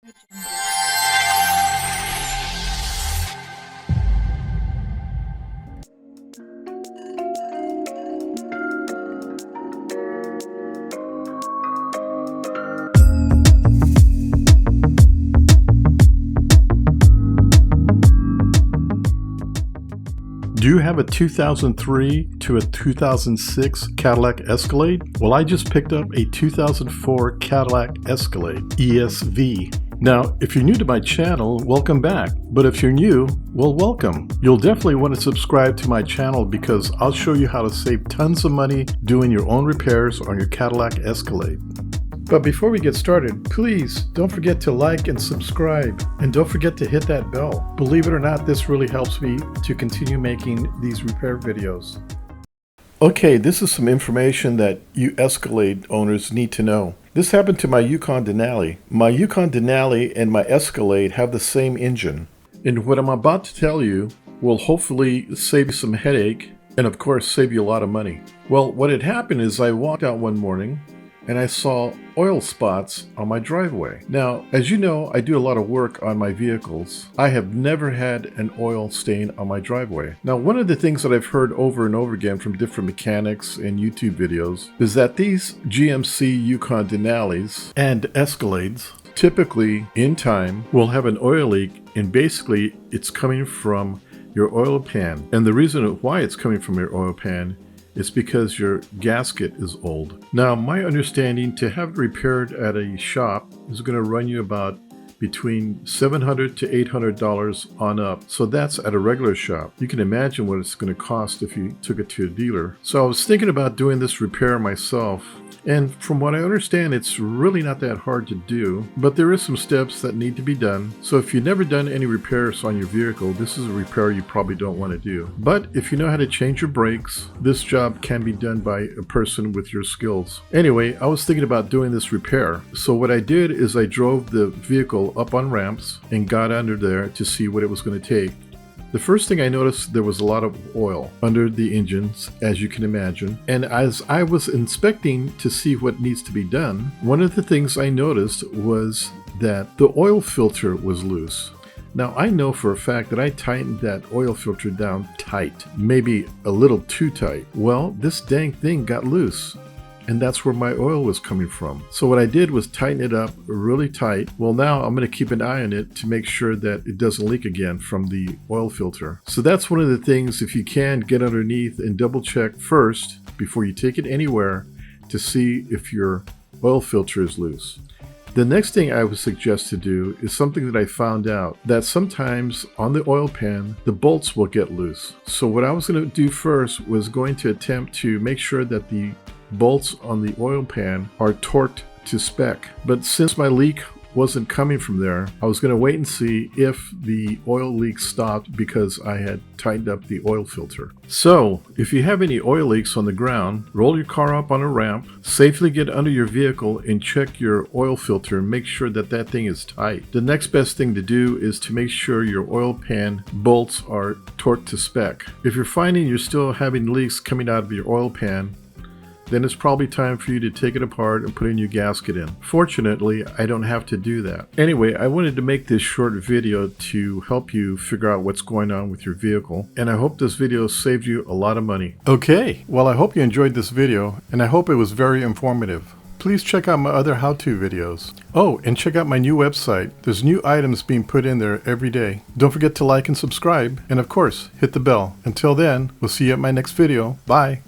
Do you have a 2003 to a 2006 Cadillac Escalade? Well, I just picked up a 2004 Cadillac Escalade ESV. Now, if you're new to my channel, welcome back. But if you're new, well, welcome. You'll definitely want to subscribe to my channel because I'll show you how to save tons of money doing your own repairs on your Cadillac Escalade. But before we get started, please don't forget to like and subscribe, and don't forget to hit that bell. Believe it or not, this really helps me to continue making these repair videos. Okay, this is some information that you Escalade owners need to know. This happened to my Yukon Denali. My Yukon Denali and my Escalade have the same engine. And what I'm about to tell you will hopefully save you some headache and of course save you a lot of money. Well, what had happened is I walked out one morning and I saw oil spots on my driveway. Now, as you know, I do a lot of work on my vehicles. I have never had an oil stain on my driveway. Now, one of the things that I've heard over and over again from different mechanics and YouTube videos is that these GMC Yukon Denalis and Escalades typically, in time, will have an oil leak, and basically it's coming from your oil pan. And the reason why it's coming from your oil pan it's because your gasket is old. Now, my understanding, to have it repaired at a shop is going to run you about between $700 to $800 on up. So that's at a regular shop. You can imagine what it's going to cost if you took it to a dealer. So I was thinking about doing this repair myself. And from what I understand, it's really not that hard to do, but there is some steps that need to be done. So if you've never done any repairs on your vehicle, this is a repair you probably don't want to do. But if you know how to change your brakes, this job can be done by a person with your skills. Anyway, I was thinking about doing this repair. So what I did is I drove the vehicle up on ramps and got under there to see what it was going to take. The first thing I noticed, there was a lot of oil under the engines, as you can imagine. And as I was inspecting to see what needs to be done, one of the things I noticed was that the oil filter was loose. Now, I know for a fact that I tightened that oil filter down tight, maybe a little too tight. Well, this dang thing got loose. And that's where my oil was coming from. So what I did was tighten it up really tight. Well, now I'm going to keep an eye on it to make sure that it doesn't leak again from the oil filter. So that's one of the things, if you can, get underneath and double check first before you take it anywhere to see if your oil filter is loose. The next thing I would suggest to do is something that I found out, that sometimes on the oil pan, the bolts will get loose. So what I was going to do first was going to attempt to make sure that the bolts on the oil pan are torqued to spec. But since my leak wasn't coming from there, I was going to wait and see if the oil leak stopped because I had tightened up the oil filter. So if you have any oil leaks on the ground, roll your car up on a ramp, safely get under your vehicle and check your oil filter and make sure that that thing is tight. The next best thing to do is to make sure your oil pan bolts are torqued to spec. If you're finding you're still having leaks coming out of your oil pan, then it's probably time for you to take it apart and put a new gasket in. Fortunately, I don't have to do that. Anyway, I wanted to make this short video to help you figure out what's going on with your vehicle, and I hope this video saved you a lot of money. Okay, well, I hope you enjoyed this video, and I hope it was very informative. Please check out my other how-to videos. Oh, and check out my new website. There's new items being put in there every day. Don't forget to like and subscribe, and of course, hit the bell. Until then, we'll see you at my next video. Bye.